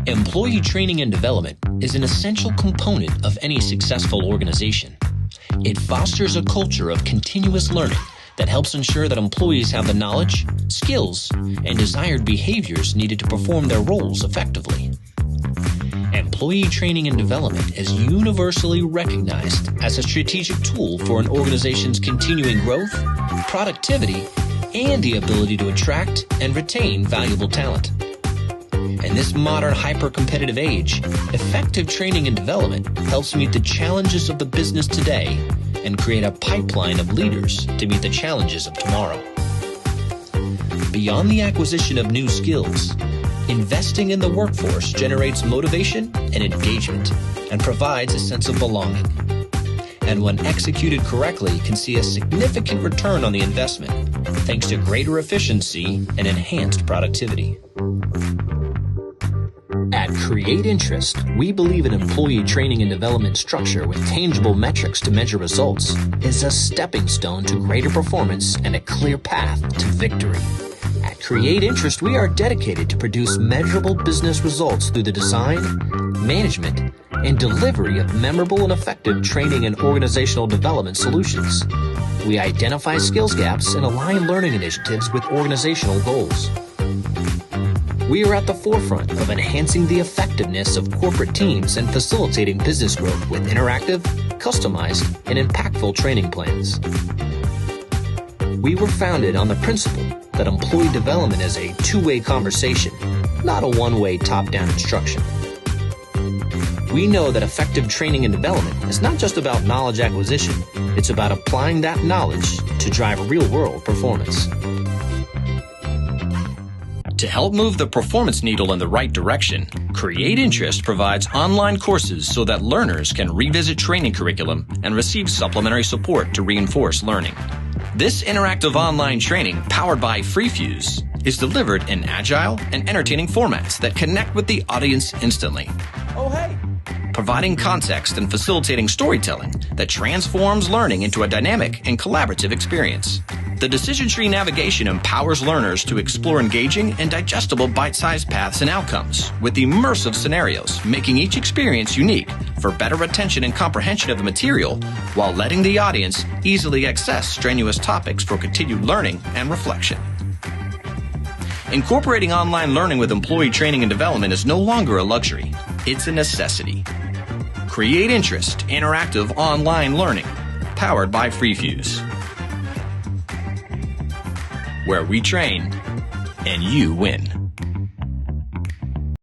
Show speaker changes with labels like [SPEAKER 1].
[SPEAKER 1] Employee training and development is an essential component of any successful organization. It fosters a culture of continuous learning that helps ensure that employees have the knowledge, skills, and desired behaviors needed to perform their roles effectively. Employee training and development is universally recognized as a strategic tool for an organization's continuing growth, productivity, and the ability to attract and retain valuable talent. In this modern hyper-competitive age, effective training and development helps meet the challenges of the business today and create a pipeline of leaders to meet the challenges of tomorrow. Beyond the acquisition of new skills, investing in the workforce generates motivation and engagement and provides a sense of belonging. And when executed correctly, can see a significant return on the investment thanks to greater efficiency and enhanced productivity. At CreateInterest, we believe an employee training and development structure with tangible metrics to measure results is a stepping stone to greater performance and a clear path to victory. At CreateInterest, we are dedicated to produce measurable business results through the design, management, and delivery of memorable and effective training and organizational development solutions. We identify skills gaps and align learning initiatives with organizational goals. We are at the forefront of enhancing the effectiveness of corporate teams and facilitating business growth with interactive, customized, and impactful training plans. We were founded on the principle that employee development is a two-way conversation, not a one-way top-down instruction. We know that effective training and development is not just about knowledge acquisition, it's about applying that knowledge to drive real-world performance. To help move the performance needle in the right direction, CreateInterest provides online courses so that learners can revisit training curriculum and receive supplementary support to reinforce learning. This interactive online training, powered by FreeFuse, is delivered in agile and entertaining formats that connect with the audience instantly. Oh, hey! Providing context and facilitating storytelling that transforms learning into a dynamic and collaborative experience. The decision tree navigation empowers learners to explore engaging and digestible bite-sized paths and outcomes with immersive scenarios, making each experience unique for better retention and comprehension of the material while letting the audience easily access strenuous topics for continued learning and reflection. Incorporating online learning with employee training and development is no longer a luxury. It's a necessity. CreateInterest interactive online learning, powered by FreeFuse, where we train and you win.